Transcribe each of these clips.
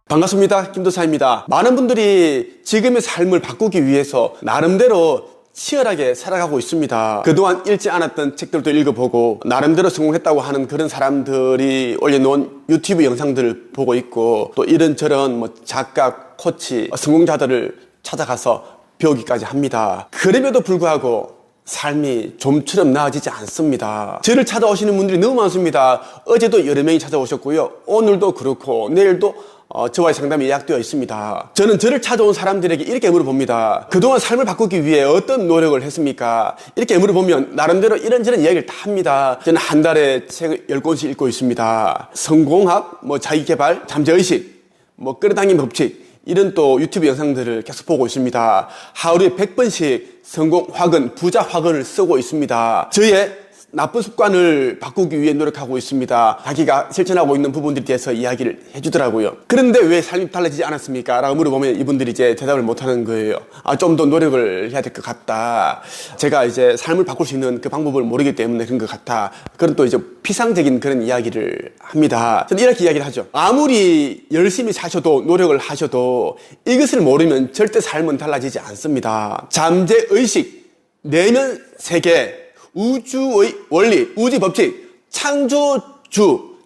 반갑습니다. 김도사입니다. 많은 분들이 지금의 삶을 바꾸기 위해서 나름대로 치열하게 살아가고 있습니다. 그동안 읽지 않았던 책들도 읽어보고 나름대로 성공했다고 하는 그런 사람들이 올려놓은 유튜브 영상들을 보고 있고, 또 이런저런 뭐 작가, 코치, 성공자들을 찾아가서 배우기까지 합니다. 그럼에도 불구하고 삶이 좀처럼 나아지지 않습니다. 저를 찾아오시는 분들이 너무 많습니다. 어제도 여러 명이 찾아오셨고요, 오늘도 그렇고 내일도 저와의 상담이 예약되어 있습니다. 저는 저를 찾아온 사람들에게 이렇게 물어봅니다. 그동안 삶을 바꾸기 위해 어떤 노력을 했습니까? 이렇게 물어보면 나름대로 이런저런 이야기를 다 합니다. 저는 한 달에 책을 10권씩 읽고 있습니다. 성공학, 자기개발, 잠재의식, 끌어당김 법칙, 이런 또 유튜브 영상들을 계속 보고 있습니다. 하루에 100번씩 성공 화근, 부자 화근을 쓰고 있습니다. 저의 나쁜 습관을 바꾸기 위해 노력하고 있습니다. 자기가 실천하고 있는 부분들에 대해서 이야기를 해주더라고요. 그런데 왜 삶이 달라지지 않았습니까? 라고 물어보면 이분들이 이제 대답을 못하는 거예요. 좀 더 노력을 해야 될 것 같다. 제가 이제 삶을 바꿀 수 있는 그 방법을 모르기 때문에 그런 것 같다. 그런 또 이제 피상적인 그런 이야기를 합니다. 저는 이렇게 이야기를 하죠. 아무리 열심히 사셔도 노력을 하셔도 이것을 모르면 절대 삶은 달라지지 않습니다. 잠재의식, 내면 세계, 우주의 원리, 우주 법칙,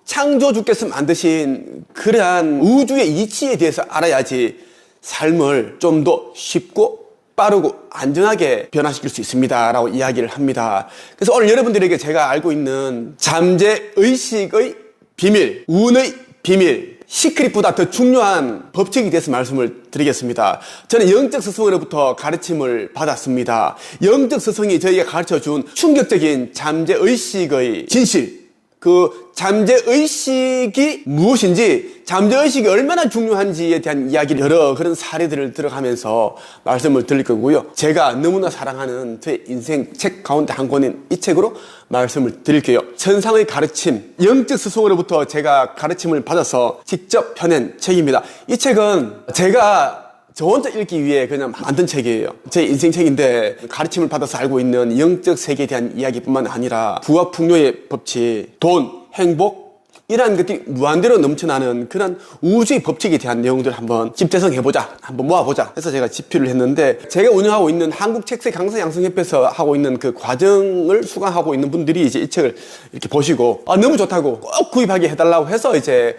창조주께서 만드신 그러한 우주의 이치에 대해서 알아야지 삶을 좀 더 쉽고 빠르고 안전하게 변화시킬 수 있습니다 라고 이야기를 합니다. 그래서 오늘 여러분들에게 제가 알고 있는 잠재의식의 비밀, 운의 비밀, 시크릿보다 더 중요한 법칙에 대해서 말씀을 드리겠습니다. 저는 영적 스승으로부터 가르침을 받았습니다. 영적 스승이 저희가 가르쳐준 충격적인 잠재의식의 진실, 그 잠재의식이 무엇인지, 잠재의식이 얼마나 중요한지에 대한 이야기를 여러 그런 사례들을 들어가면서 말씀을 드릴 거고요. 제가 너무나 사랑하는 제 인생 책 가운데 한 권인 이 책으로 말씀을 드릴게요. 천상의 가르침, 영적 스승으로부터 제가 가르침을 받아서 직접 펴낸 책입니다. 이 책은 제가 저 혼자 읽기 위해 그냥 만든 책이에요. 제 인생 책인데 가르침을 받아서 알고 있는 영적 세계에 대한 이야기뿐만 아니라 부와 풍요의 법칙, 돈, 행복, 이러한 것들이 무한대로 넘쳐나는 그런 우주의 법칙에 대한 내용들을 한번 집대성해보자, 한번 모아보자 해서 제가 집필을 했는데, 제가 운영하고 있는 한국책세 강사 양성협회에서 하고 있는 그 과정을 수강하고 있는 분들이 이제 이 책을 이렇게 보시고 너무 좋다고 꼭 구입하게 해달라고 해서 이제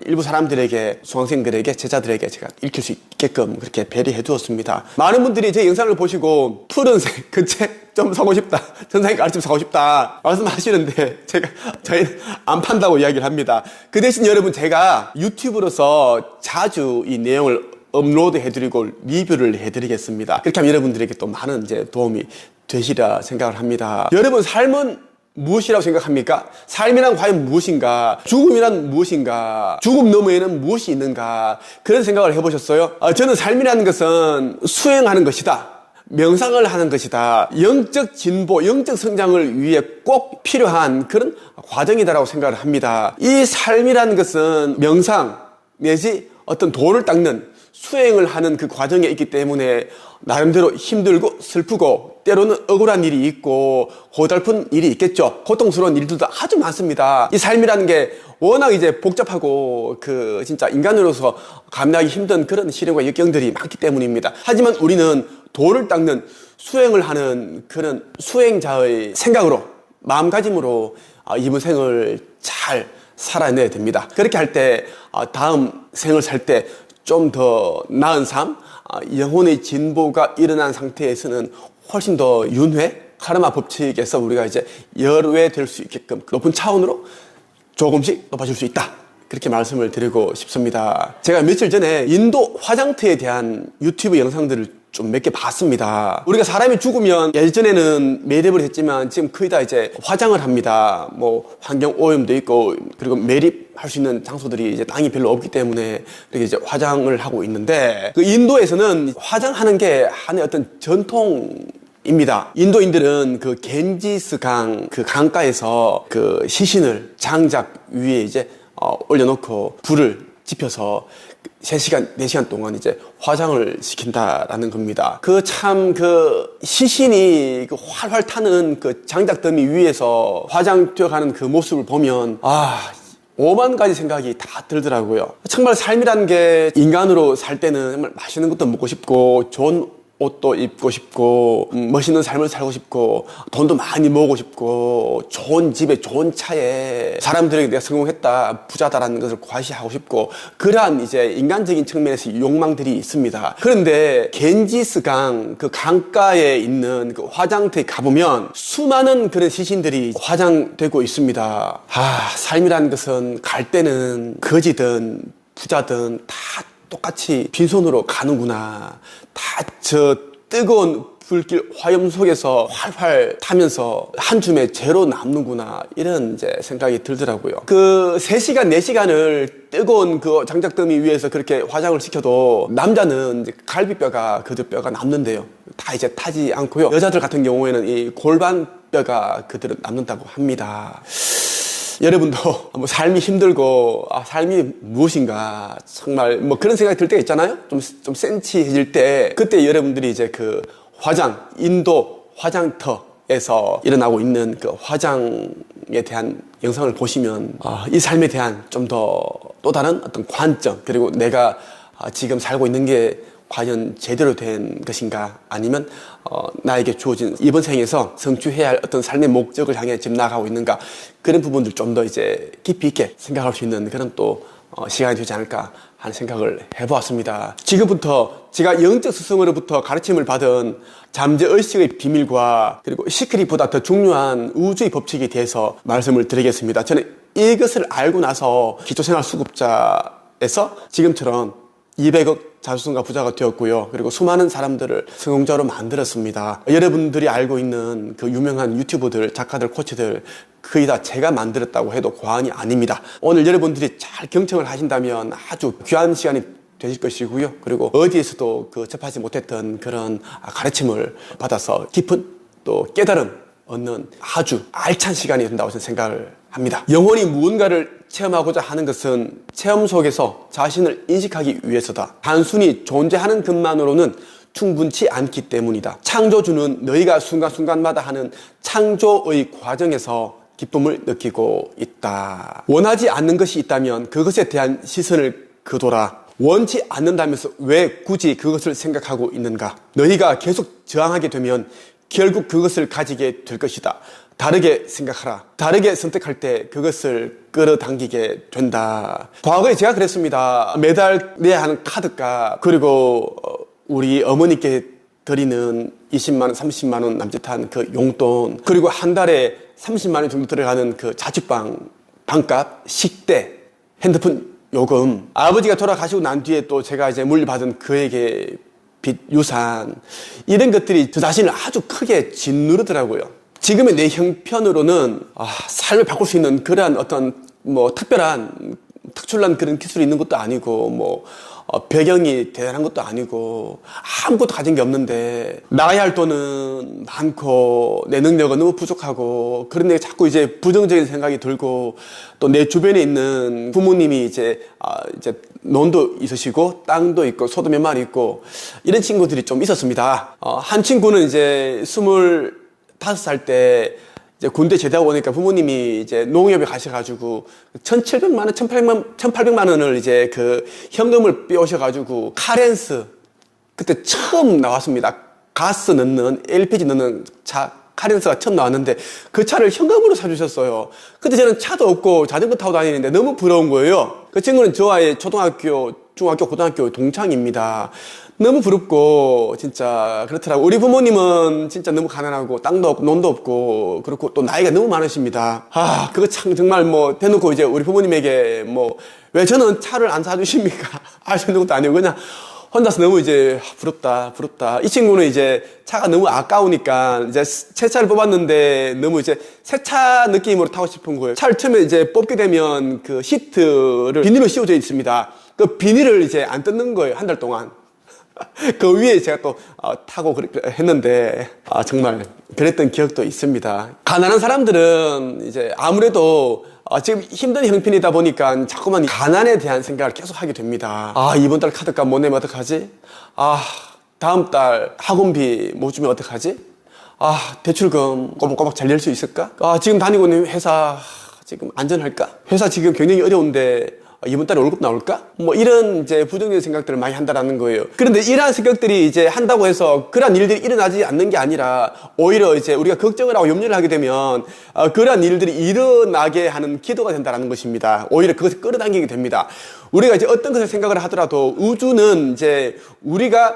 일부 사람들에게, 수강생들에게, 제자들에게 제가 읽힐 수 있게끔 그렇게 배려해 두었습니다. 많은 분들이 제 영상을 보시고 푸른색 그 책 좀 사고 싶다, 천상의 가르침 사고 싶다 말씀하시는데 저희는 안 판다고 이야기를 합니다. 그 대신 여러분, 제가 유튜브로서 자주 이 내용을 업로드 해드리고 리뷰를 해드리겠습니다. 그렇게 하면 여러분들에게 또 많은 이제 도움이 되시리라 생각을 합니다. 여러분, 삶은 무엇이라고 생각합니까? 삶이란 과연 무엇인가? 죽음이란 무엇인가? 죽음 너머에는 무엇이 있는가? 그런 생각을 해보셨어요? 저는 삶이라는 것은 수행하는 것이다, 명상을 하는 것이다, 영적 진보, 영적 성장을 위해 꼭 필요한 그런 과정이다라고 생각을 합니다. 이 삶이라는 것은 명상 내지 어떤 도를 닦는 수행을 하는 그 과정에 있기 때문에 나름대로 힘들고 슬프고 때로는 억울한 일이 있고 고달픈 일이 있겠죠. 고통스러운 일들도 아주 많습니다. 이 삶이라는 게 워낙 이제 복잡하고 진짜 인간으로서 감내하기 힘든 그런 시련과 역경들이 많기 때문입니다. 하지만 우리는 도를 닦는 수행을 하는 그런 수행자의 생각으로, 마음가짐으로 이번 생을 잘 살아내야 됩니다. 그렇게 할 때 다음 생을 살 때 좀 더 나은 삶, 영혼의 진보가 일어난 상태에서는 훨씬 더 윤회, 카르마 법칙에서 우리가 이제 열외될 수 있게끔 높은 차원으로 조금씩 높아질 수 있다, 그렇게 말씀을 드리고 싶습니다. 제가 며칠 전에 인도 화장터에 대한 유튜브 영상들을 좀 몇 개 봤습니다. 우리가 사람이 죽으면 예전에는 매립을 했지만 지금 거의 다 이제 화장을 합니다. 환경 오염도 있고, 그리고 매립할 수 있는 장소들이 이제 땅이 별로 없기 때문에 이렇게 이제 화장을 하고 있는데, 그 인도에서는 화장하는 게 하나의 어떤 전통입니다. 인도인들은 그 겐지스 강, 그 강가에서 그 시신을 장작 위에 이제 올려놓고 불을 지펴서 3시간, 4시간 동안 이제 화장을 시킨다라는 겁니다. 시신이 활활 타는 장작더미 위에서 화장되어 가는 그 모습을 보면, 오만 가지 생각이 다 들더라고요. 정말 삶이란 게 인간으로 살 때는 정말 맛있는 것도 먹고 싶고, 좋은 옷도 입고 싶고, 멋있는 삶을 살고 싶고, 돈도 많이 모으고 싶고, 좋은 집에 좋은 차에 사람들에게 내가 성공했다, 부자다라는 것을 과시하고 싶고, 그러한 이제 인간적인 측면에서 욕망들이 있습니다. 그런데 겐지스강 그 강가에 있는 그 화장터에 가보면 수많은 그런 시신들이 화장되고 있습니다. 삶이라는 것은 갈 때는 거지든 부자든 다 똑같이 빈손으로 가는구나. 다 저 뜨거운 불길 화염 속에서 활활 타면서 한 줌의 죄로 남는구나. 이런 이제 생각이 들더라고요. 3시간, 4시간을 뜨거운 그 장작더미 위에서 그렇게 화장을 시켜도 남자는 이제 갈비뼈가, 거듭뼈가 남는데요. 다 이제 타지 않고요. 여자들 같은 경우에는 이 골반뼈가 그대로 남는다고 합니다. 여러분도 삶이 힘들고 삶이 무엇인가 정말 그런 생각이 들 때가 있잖아요. 좀 센치해질 때, 그때 여러분들이 이제 인도 화장터에서 일어나고 있는 그 화장에 대한 영상을 보시면 이 삶에 대한 좀 또 다른 어떤 관점, 그리고 내가 지금 살고 있는 게 과연 제대로 된 것인가, 아니면 나에게 주어진 이번 생에서 성취해야 할 어떤 삶의 목적을 향해 지금 나아가고 있는가, 그런 부분들 좀 더 이제 깊이 있게 생각할 수 있는 그런 또 시간이 되지 않을까 하는 생각을 해보았습니다. 지금부터 제가 영적 스승으로부터 가르침을 받은 잠재의식의 비밀과 그리고 시크릿보다 더 중요한 우주의 법칙에 대해서 말씀을 드리겠습니다. 저는 이것을 알고 나서 기초생활수급자에서 지금처럼 200억 자수성가 부자가 되었고요. 그리고 수많은 사람들을 성공자로 만들었습니다. 여러분들이 알고 있는 그 유명한 유튜버들, 작가들, 코치들 거의 다 제가 만들었다고 해도 과언이 아닙니다. 오늘 여러분들이 잘 경청을 하신다면 아주 귀한 시간이 되실 것이고요. 그리고 어디에서도 접하지 못했던 그런 가르침을 받아서 깊은 또 깨달음 얻는 아주 알찬 시간이 된다고 저는 생각을 합니다. 영원히 무언가를 체험하고자 하는 것은 체험 속에서 자신을 인식하기 위해서다. 단순히 존재하는 것만으로는 충분치 않기 때문이다. 창조주는 너희가 순간순간마다 하는 창조의 과정에서 기쁨을 느끼고 있다. 원하지 않는 것이 있다면 그것에 대한 시선을 거둬라. 원치 않는다면서 왜 굳이 그것을 생각하고 있는가? 너희가 계속 저항하게 되면 결국 그것을 가지게 될 것이다. 다르게 생각하라. 다르게 선택할 때 그것을 끌어당기게 된다. 과거에 제가 그랬습니다. 매달 내야 하는 카드값, 그리고 우리 어머니께 드리는 20만 원, 30만 원 남짓한 그 용돈, 그리고 한 달에 30만 원 정도 들어가는 그 자취방 방값, 식대, 핸드폰 요금, 아버지가 돌아가시고 난 뒤에 또 제가 이제 물려받은 그에게 빚, 유산, 이런 것들이 저 자신을 아주 크게 짓누르더라고요. 지금의 내 형편으로는 삶을 바꿀 수 있는 그러한 어떤 특별한 특출난 그런 기술이 있는 것도 아니고 배경이 대단한 것도 아니고 아무것도 가진 게 없는데 나가야 할 돈은 많고 내 능력은 너무 부족하고, 그런데 자꾸 이제 부정적인 생각이 들고, 또 내 주변에 있는 부모님이 이제 논도 있으시고 땅도 있고 소도 몇 마리 있고 이런 친구들이 좀 있었습니다. 한 친구는 이제 25살 때 이제 군대 제대하고 오니까 부모님이 이제 농협에 가셔가지고 1,700만 원, 1,800만 원을 이제 그 현금을 빼오셔가지고 카렌스, 그때 처음 나왔습니다. 가스 넣는, LPG 넣는 차 카렌스가 처음 나왔는데 그 차를 현금으로 사주셨어요. 그때 저는 차도 없고 자전거 타고 다니는데 너무 부러운 거예요. 그 친구는 저와의 초등학교, 중학교, 고등학교 동창입니다. 너무 부럽고 진짜 그렇더라고. 우리 부모님은 진짜 너무 가난하고 땅도 없고 논도 없고, 그렇고 또 나이가 너무 많으십니다. 그거 참 정말 대놓고 이제 우리 부모님에게 왜 저는 차를 안 사주십니까? 알 수 있는 것도 아니고 그냥 혼자서 너무 이제 부럽다. 이 친구는 이제 차가 너무 아까우니까 이제 새 차를 뽑았는데 너무 이제 새 차 느낌으로 타고 싶은 거예요. 차를 처음에 이제 뽑게 되면 그 시트를 비닐로 씌워져 있습니다. 그 비닐을 이제 안 뜯는 거예요, 한 달 동안. 그 위에 제가 또 타고 했는데 정말 그랬던 기억도 있습니다. 가난한 사람들은 이제 아무래도 지금 힘든 형편이다 보니까 자꾸만 가난에 대한 생각을 계속 하게 됩니다. 이번 달 카드값 못 내면 어떡하지? 다음 달 학원비 못 주면 어떡하지? 대출금 꼬박꼬박 잘 낼 수 있을까? 지금 다니고 있는 회사 지금 안전할까? 회사 지금 경영이 어려운데 이번 달에 월급 나올까? 뭐 이런 이제 부정적인 생각들을 많이 한다라는 거예요. 그런데 이러한 생각들이 이제 한다고 해서 그러한 일들이 일어나지 않는 게 아니라 오히려 이제 우리가 걱정을 하고 염려를 하게 되면 그러한 일들이 일어나게 하는 기도가 된다는 것입니다. 오히려 그것을 끌어당기게 됩니다. 우리가 이제 어떤 것을 생각을 하더라도 우주는 이제 우리가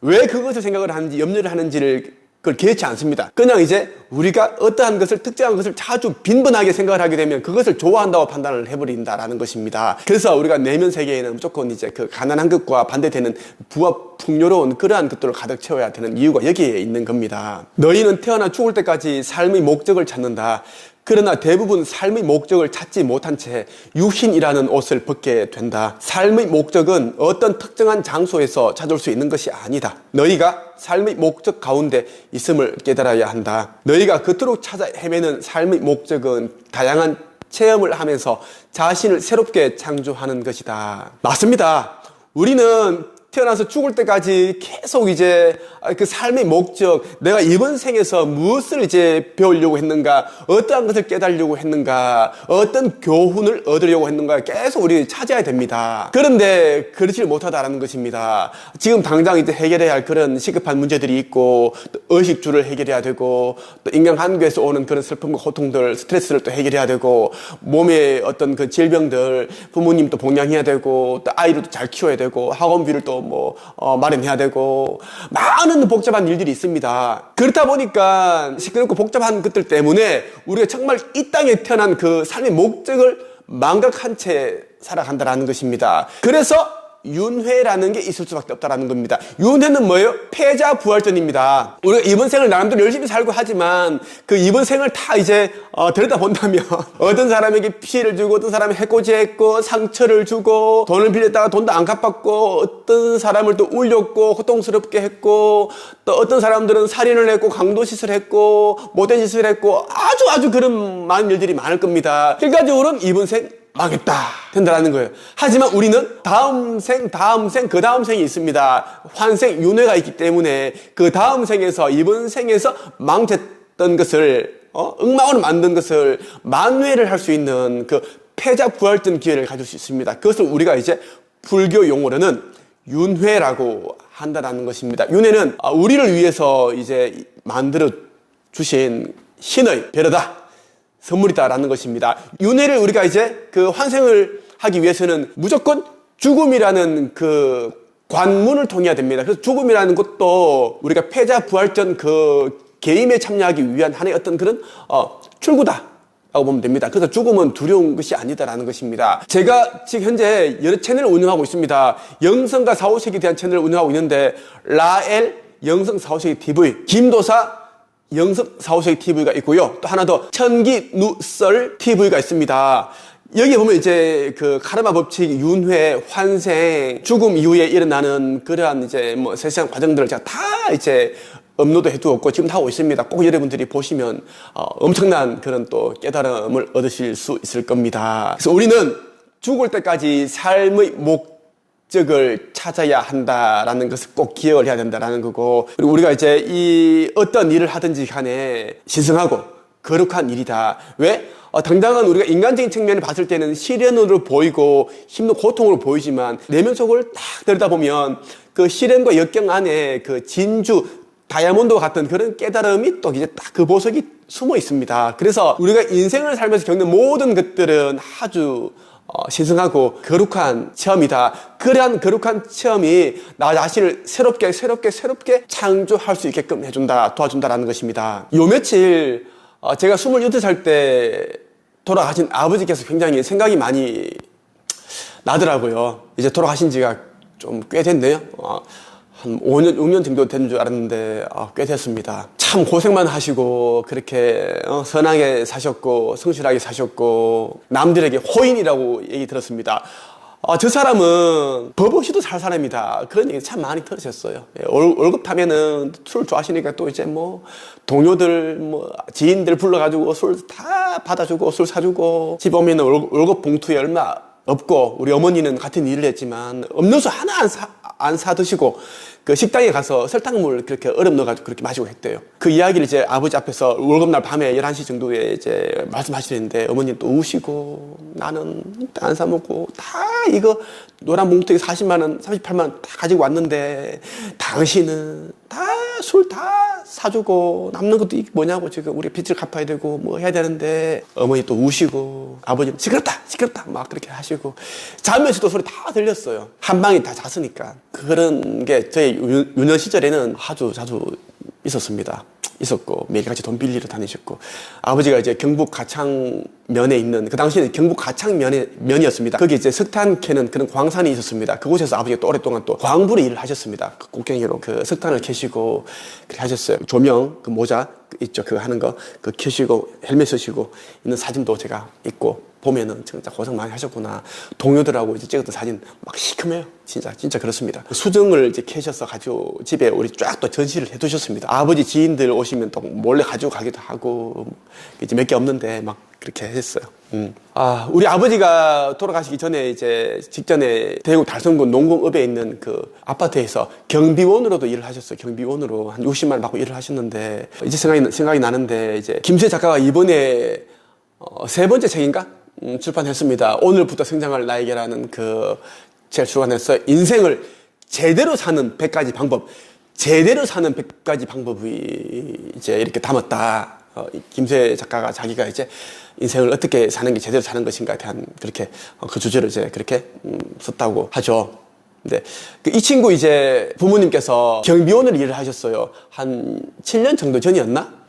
왜 그것을 생각을 하는지 염려를 하는지를 그걸 개의치 않습니다. 그냥 이제 우리가 어떠한 것을 특정한 것을 자주 빈번하게 생각을 하게 되면 그것을 좋아한다고 판단을 해버린다라는 것입니다. 그래서 우리가 내면 세계에는 무조건 이제 그 가난한 것과 반대되는 부와 풍요로운 그러한 것들을 가득 채워야 되는 이유가 여기에 있는 겁니다. 너희는 태어나 죽을 때까지 삶의 목적을 찾는다. 그러나 대부분 삶의 목적을 찾지 못한 채 육신이라는 옷을 벗게 된다. 삶의 목적은 어떤 특정한 장소에서 찾을 수 있는 것이 아니다. 너희가 삶의 목적 가운데 있음을 깨달아야 한다. 너희가 그토록 찾아 헤매는 삶의 목적은 다양한 체험을 하면서 자신을 새롭게 창조하는 것이다. 맞습니다. 우리는 태어나서 죽을 때까지 계속 이제 그 삶의 목적, 내가 이번 생에서 무엇을 이제 배우려고 했는가, 어떠한 것을 깨달으려고 했는가, 어떤 교훈을 얻으려고 했는가 계속 우리 찾아야 됩니다. 그런데 그렇지 못하다라는 것입니다. 지금 당장 이제 해결해야 할 그런 시급한 문제들이 있고, 또 의식주를 해결해야 되고, 또 인간관계에서 오는 그런 슬픔과 고통들, 스트레스를 또 해결해야 되고, 몸의 어떤 그 질병들, 부모님도 봉양해야 되고, 또 아이를 잘 키워야 되고, 학원비를 또 마련해야 되고 많은 복잡한 일들이 있습니다. 그렇다 보니까 시끄럽고 복잡한 것들 때문에 우리가 정말 이 땅에 태어난 그 삶의 목적을 망각한 채 살아간다는 것입니다. 그래서 윤회라는 게 있을 수밖에 없다는 겁니다. 윤회는 뭐예요? 패자부활전입니다. 우리가 이번 생을 나름대로 열심히 살고 하지만 그 이번 생을 다 이제 들여다본다면 어떤 사람에게 피해를 주고 어떤 사람이 해코지했고 상처를 주고 돈을 빌렸다가 돈도 안 갚았고 어떤 사람을 또 울렸고 고통스럽게 했고 또 어떤 사람들은 살인을 했고 강도짓을 했고 못된 짓을 했고 아주 그런 많은 일들이 많을 겁니다. 결과적으로는 이번 생 망했다 된다라는 거예요. 하지만 우리는 다음 생, 그 다음 생이 있습니다. 환생, 윤회가 있기 때문에 그 다음 생에서 이번 생에서 망쳤던 것을 엉망으로 만든 것을 만회를 할 수 있는 그 패자부활전 기회를 가질 수 있습니다. 그것을 우리가 이제 불교 용어로는 윤회라고 한다라는 것입니다. 윤회는 우리를 위해서 이제 만들어 주신 신의 배려다. 선물이다라는 것입니다. 윤회를 우리가 이제 그 환생을 하기 위해서는 무조건 죽음이라는 그 관문을 통해야 됩니다. 그래서 죽음이라는 것도 우리가 패자부활전 그 게임에 참여하기 위한 하나의 어떤 그런 출구다 라고 보면 됩니다. 그래서 죽음은 두려운 것이 아니다라는 것입니다. 제가 지금 현재 여러 채널을 운영하고 있습니다. 영성과 사후세계에 대한 채널을 운영하고 있는데 라엘 영성 사후세계 TV, 김도사 영성 사후세계 TV가 있고요. 또 하나 더 천기누설 TV가 있습니다. 여기 보면 이제 그 카르마 법칙, 윤회, 환생, 죽음 이후에 일어나는 그러한 이제 뭐 세세한 과정들을 제가 다 이제 업로드 해두었고 지금 하고 있습니다. 꼭 여러분들이 보시면 엄청난 그런 또 깨달음을 얻으실 수 있을 겁니다. 그래서 우리는 죽을 때까지 삶의 목적을 찾아야 한다라는 것을 꼭 기억을 해야 된다라는 거고, 그리고 우리가 이제 이 어떤 일을 하든지 간에 신성하고 거룩한 일이다. 왜? 당장은 우리가 인간적인 측면을 봤을 때는 시련으로 보이고 힘든 고통으로 보이지만 내면 속을 딱 들여다보면 그 시련과 역경 안에 그 진주, 다이아몬드와 같은 그런 깨달음이 또 이제 딱 그 보석이 숨어 있습니다. 그래서 우리가 인생을 살면서 겪는 모든 것들은 아주 신성하고 거룩한 체험이다. 그러한 거룩한 체험이 나 자신을 새롭게 창조할 수 있게끔 해준다, 도와준다라는 것입니다. 요 며칠 제가 28살 때 돌아가신 아버지께서 굉장히 생각이 많이 나더라고요. 이제 돌아가신 지가 좀 꽤 됐네요. 한 5년, 6년 정도 된 줄 알았는데 꽤 됐습니다. 참 고생만 하시고 그렇게 선하게 사셨고 성실하게 사셨고 남들에게 호인이라고 얘기 들었습니다. 저 사람은 법 없이도 살 사람이다. 그런 얘기 참 많이 들으셨어요. 월급 타면은 술 좋아하시니까 또 이제 뭐 동료들, 뭐 지인들 불러가지고 술 다 받아주고 술 사주고 집 오면은 월급 봉투에 얼마 없고 우리 어머니는 같은 일을 했지만 음료수 하나 안 사 드시고 그 식당에 가서 설탕물 그렇게 얼음 넣어가지고 그렇게 마시고 했대요. 그 이야기를 이제 아버지 앞에서 월급날 밤에 11시 정도에 이제 말씀하시는데 어머니는 또 우시고 나는 안 사 먹고 다 이거 노란 봉투에 40만 원, 38만 원 다 가지고 왔는데 당신은 다 술 다 사주고 남는 것도 이게 뭐냐고 지금 우리 빚을 갚아야 되고 뭐 해야 되는데 어머니 또 우시고 아버지는 시끄럽다 시끄럽다 막 그렇게 하시고 자면서도 소리 다 들렸어요. 한 방에 다 잤으니까. 그런 게 저희 유년 시절에는 아주 자주 있었고 매일같이 돈 빌리러 다니셨고 아버지가 이제 경북 가창면에 있는 그 당시에는 경북 가창면이었습니다. 거기 이제 석탄 캐는 그런 광산이 있었습니다. 그곳에서 아버지가 또 오랫동안 또 광부로 일을 하셨습니다. 그 곡괭이로 그 석탄을 캐시고 그렇게 하셨어요. 조명 그 모자 있죠 그거 하는 거 그 켜시고 헬멧 쓰시고 있는 사진도 제가 있고 보면은 진짜 고생 많이 하셨구나. 동료들하고 이제 찍었던 사진 막 시큼해요. 진짜 그렇습니다. 수정을 이제 캐셔서 가지고 집에 우리 쫙 또 전시를 해두셨습니다. 아버지 지인들 오시면 또 몰래 가지고 가기도 하고 이제 몇 개 없는데 막 그렇게 했어요. 우리 아버지가 돌아가시기 전에 이제 직전에 대구 달성군 농공읍에 있는 그 아파트에서 경비원으로도 일을 하셨어요. 경비원으로 한 60만 원 받고 일을 하셨는데 이제 생각이 나는데 이제 김수혜 작가가 이번에 세 번째 책인가? 출판했습니다. 오늘부터 성장할 나에게라는 그 책 출간해서 인생을 제대로 사는 100가지 방법, 제대로 사는 100가지 방법이 이제 이렇게 담았다. 김수혜 작가가 자기가 이제 인생을 어떻게 사는 게 제대로 사는 것인가에 대한 그렇게 그 주제를 이제 그렇게 썼다고 하죠. 근데 이 친구 이제 부모님께서 경비원으로 일을 하셨어요. 한 7년 정도 전이었나?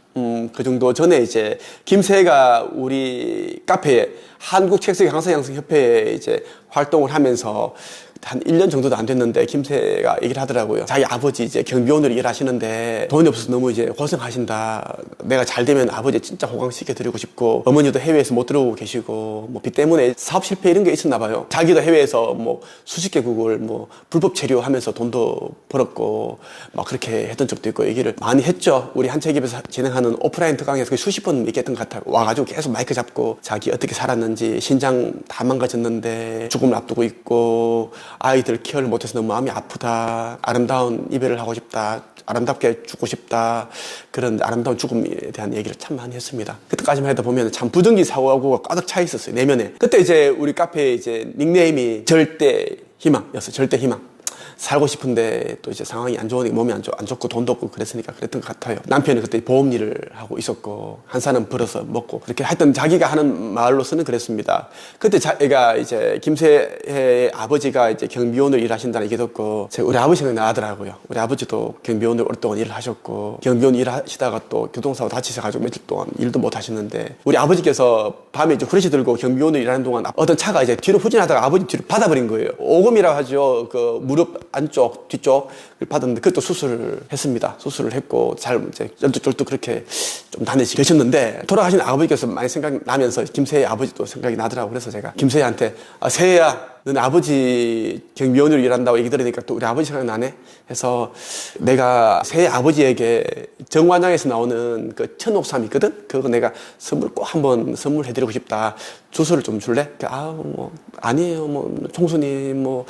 그 정도 전에 이제 김세가 우리 카페에 한국책쓰기 강사양성협회에 이제 활동을 하면서 한 1년 정도도 안 됐는데 김세가 얘기를 하더라고요. 자기 아버지 이제 경비원으로 일하시는데 돈이 없어서 너무 이제 고생하신다. 내가 잘 되면 아버지 진짜 호강시켜 드리고 싶고 어머니도 해외에서 못 들어오고 계시고 뭐 빚 때문에 사업 실패 이런 게 있었나 봐요. 자기도 해외에서 뭐 수십 개국을 뭐 불법 체류하면서 돈도 벌었고 막 그렇게 했던 적도 있고 얘기를 많이 했죠. 우리 한책입에서 진행하는 오프라인 특강에서 수십 번 얘기했던 것 같아요. 와가지고 계속 마이크 잡고 자기 어떻게 살았는지 신장 다 망가졌는데 죽음을 앞두고 있고 아이들 케어를 못해서 너무 마음이 아프다. 아름다운 이별을 하고 싶다. 아름답게 죽고 싶다. 그런 아름다운 죽음에 대한 얘기를 참 많이 했습니다. 그때까지만 해도 보면 참 부정기 사고가 가득 차 있었어요. 내면에. 그때 이제 우리 카페에 이제 닉네임이 절대 희망이었어요. 절대 희망. 살고 싶은데 또 이제 상황이 안 좋으니까 몸이 안 좋고 돈도 없고 그랬으니까 그랬던 것 같아요. 남편은 그때 보험 일을 하고 있었고 한 사람 벌어서 먹고 그렇게 하여튼 자기가 하는 말로서는 그랬습니다. 그때 자기가 이제 김세의 아버지가 이제 경비원으로 일하신다는 얘기 듣고 우리 아버지 생각이 나더라고요. 우리 아버지도 경비원으로 오랫동안 일을 하셨고 경비원 일하시다가 또 교통사고 다치셔가지고 며칠 동안 일도 못 하시는데 우리 아버지께서 밤에 이제 후레쉬 들고 경비원으로 일하는 동안 어떤 차가 이제 뒤로 후진하다가 아버지 뒤로 받아버린 거예요. 오금이라고 하죠. 그 무릎 안쪽, 뒤쪽을 받았는데 그것도 수술을 했습니다. 수술을 했고 잘 이제 쩔뚝쩔뚝 그렇게 좀 다니시게 되셨는데 돌아가신 아버지께서 많이 생각나면서 김세희 아버지도 생각이 나더라고요. 그래서 제가 김세희한테 세희야 너는 아버지 경비원으로 일한다고 얘기 들으니까 또 우리 아버지 생각나네 해서 내가 세희 아버지에게 정관장에서 나오는 그 천옥삼 있거든? 그거 내가 선물 꼭 한번 선물해드리고 싶다. 주소를 좀 줄래? 뭐 아니에요. 뭐 총수님 뭐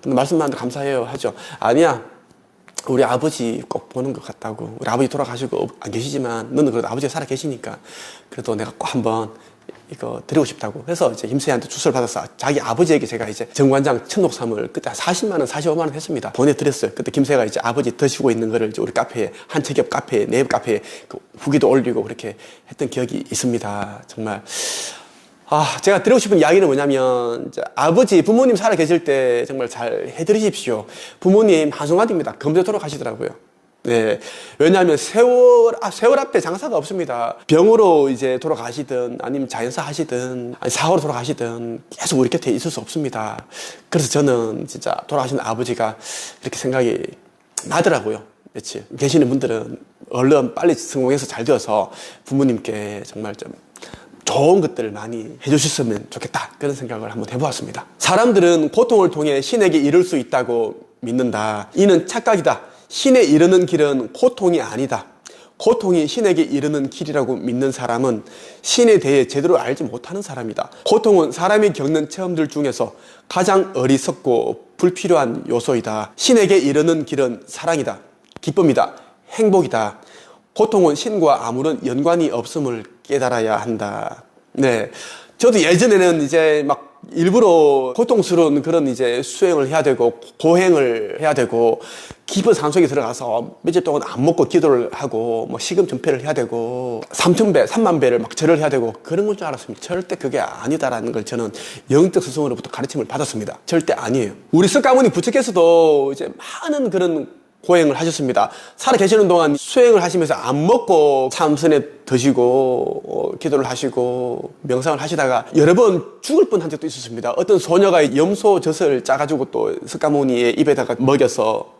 말씀만 감사해요 하죠. 아니야. 우리 아버지 꼭 보는 것 같다고. 우리 아버지 돌아가시고 안 계시지만 너는 그래도 아버지가 살아 계시니까 그래도 내가 꼭 한번 이거 드리고 싶다고. 그래서 이제 김세희한테 주소를 받아서 자기 아버지에게 제가 이제 정관장 천옥삼을 그때 40만 원, 45만 원 했습니다. 보내드렸어요. 그때 김세희가 이제 아버지 드시고 있는 거를 이제 우리 카페에 한책엽 카페에 네이버 카페에 그 후기도 올리고 그렇게 했던 기억이 있습니다. 정말. 제가 드리고 싶은 이야기는 뭐냐면, 아버지, 부모님 살아 계실 때 정말 잘 해드리십시오. 부모님 한순간입니다. 검사 돌아가시더라고요. 네. 왜냐하면 세월 앞에 장사가 없습니다. 병으로 이제 돌아가시든, 아니면 자연사 하시든, 아니 사고로 돌아가시든, 계속 우리 곁에 있을 수 없습니다. 그래서 저는 진짜 돌아가신 아버지가 이렇게 생각이 나더라고요. 며칠. 계시는 분들은 얼른 빨리 성공해서 잘 되어서 부모님께 정말 좀 좋은 것들을 많이 해주셨으면 좋겠다. 그런 생각을 한번 해보았습니다. 사람들은 고통을 통해 신에게 이를 수 있다고 믿는다. 이는 착각이다. 신에 이르는 길은 고통이 아니다. 고통이 신에게 이르는 길이라고 믿는 사람은 신에 대해 제대로 알지 못하는 사람이다. 고통은 사람이 겪는 체험들 중에서 가장 어리석고 불필요한 요소이다. 신에게 이르는 길은 사랑이다. 기쁨이다. 행복이다. 고통은 신과 아무런 연관이 없음을 깨달아야 한다. 네. 저도 예전에는 이제 막 일부러 고통스러운 그런 이제 수행을 해야 되고 고행을 해야 되고 깊은 산속에 들어가서 며칠 동안 안 먹고 기도를 하고 뭐 식음 전폐를 해야 되고 3,000배, 3만 배를 막 절을 해야 되고 그런 걸 줄 알았습니다. 절대 그게 아니다라는 걸 저는 영적 스승으로부터 가르침을 받았습니다. 절대 아니에요. 우리 석가모니 부처께서도 이제 많은 그런 고행을 하셨습니다. 살아 계시는 동안 수행을 하시면서 안 먹고 참선에 드시고 기도를 하시고 명상을 하시다가 여러 번 죽을 뻔한 적도 있었습니다. 어떤 소녀가 염소 젖을 짜가지고 또 석가모니의 입에다가 먹여서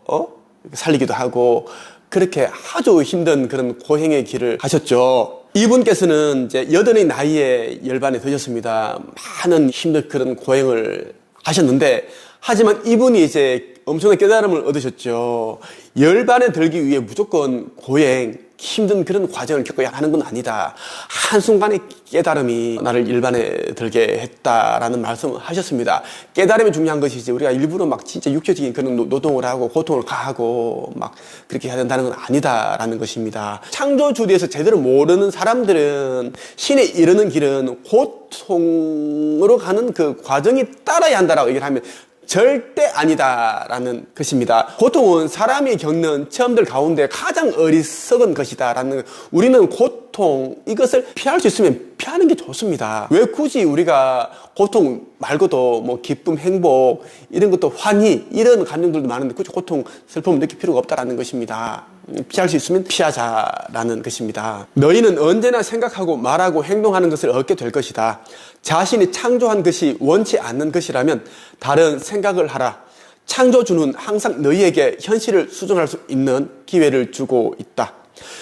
살리기도 하고 그렇게 아주 힘든 그런 고행의 길을 하셨죠. 이분께서는 이제 여든의 나이에 열반에 드셨습니다. 많은 힘든 그런 고행을 하셨는데 하지만 이분이 이제 엄청난 깨달음을 얻으셨죠. 열반에 들기 위해 무조건 고행, 힘든 그런 과정을 겪어야 하는 건 아니다. 한순간의 깨달음이 나를 열반에 들게 했다라는 말씀을 하셨습니다. 깨달음이 중요한 것이지 우리가 일부러 막 진짜 육체적인 그런 노동을 하고 고통을 가하고 막 그렇게 해야 된다는 건 아니다라는 것입니다. 창조주에 대해서 제대로 모르는 사람들은 신에 이르는 길은 고통으로 가는 그 과정이 따라야 한다라고 얘기를 하면 절대 아니다라는 것입니다. 고통은 사람이 겪는 체험들 가운데 가장 어리석은 것이다라는 우리는 고통 이것을 피할 수 있으면 피하는 게 좋습니다. 왜 굳이 우리가 고통 말고도 뭐 기쁨, 행복 이런 것도 환희 이런 감정들도 많은데 굳이 고통, 슬픔을 느낄 필요가 없다라는 것입니다. 피할 수 있으면 피하자라는 것입니다. 너희는 언제나 생각하고 말하고 행동하는 것을 얻게 될 것이다. 자신이 창조한 것이 원치 않는 것이라면 다른 생각을 하라. 창조주는 항상 너희에게 현실을 수정할 수 있는 기회를 주고 있다.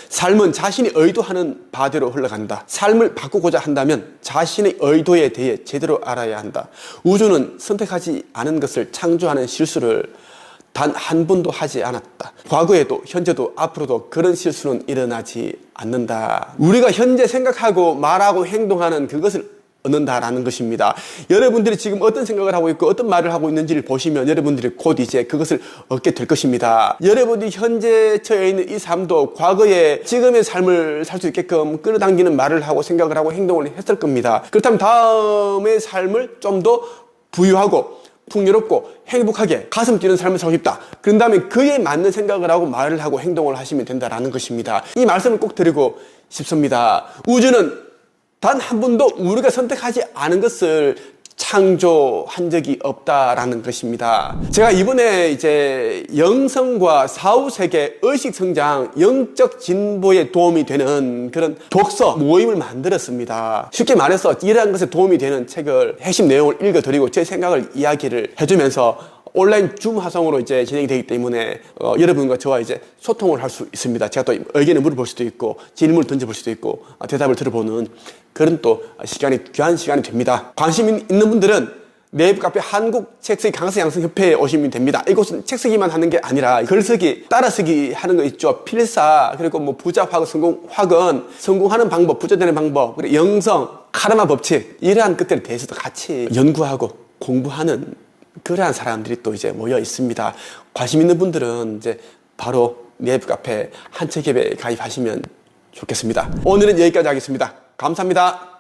삶은 자신이 의도하는 바대로 흘러간다. 삶을 바꾸고자 한다면 자신의 의도에 대해 제대로 알아야 한다. 우주는 선택하지 않은 것을 창조하는 실수를 단 한 번도 하지 않았다. 과거에도 현재도 앞으로도 그런 실수는 일어나지 않는다. 우리가 현재 생각하고 말하고 행동하는 그것을 얻는다라는 것입니다. 여러분들이 지금 어떤 생각을 하고 있고 어떤 말을 하고 있는지를 보시면 여러분들이 곧 이제 그것을 얻게 될 것입니다. 여러분이 현재 처해 있는 이 삶도 과거에 지금의 삶을 살 수 있게끔 끌어당기는 말을 하고 생각을 하고 행동을 했을 겁니다. 그렇다면 다음의 삶을 좀 더 부유하고 풍요롭고 행복하게 가슴 뛰는 삶을 살고 싶다. 그런 다음에 그에 맞는 생각을 하고 말을 하고 행동을 하시면 된다라는 것입니다. 이 말씀을 꼭 드리고 싶습니다. 우주는 단 한 번도 우리가 선택하지 않은 것을 창조한 적이 없다라는 것입니다. 제가 이번에 이제 영성과 사후세계 의식성장, 영적 진보에 도움이 되는 그런 독서 모임을 만들었습니다. 쉽게 말해서 이러한 것에 도움이 되는 책을 핵심 내용을 읽어드리고 제 생각을 이야기를 해주면서 온라인 줌 화성으로 이제 진행이 되기 때문에 여러분과 저와 이제 소통을 할 수 있습니다. 제가 또 의견을 물어볼 수도 있고 질문을 던져볼 수도 있고 대답을 들어보는 그런 또 시간이 귀한 시간이 됩니다. 관심 있는 분들은 네이버 카페 한국책쓰기 강사양성협회에 오시면 됩니다. 이곳은 책쓰기만 하는 게 아니라 글쓰기, 따라쓰기 하는 거 있죠. 필사, 그리고 뭐 부자 화근, 성공 화근, 성공하는 방법, 부자 되는 방법, 그리고 영성, 카르마 법칙 이러한 것들에 대해서도 같이 연구하고 공부하는 그러한 사람들이 또 이제 모여 있습니다. 관심 있는 분들은 이제 바로 네이버 카페 한책협회에 가입하시면 좋겠습니다. 오늘은 여기까지 하겠습니다. 감사합니다.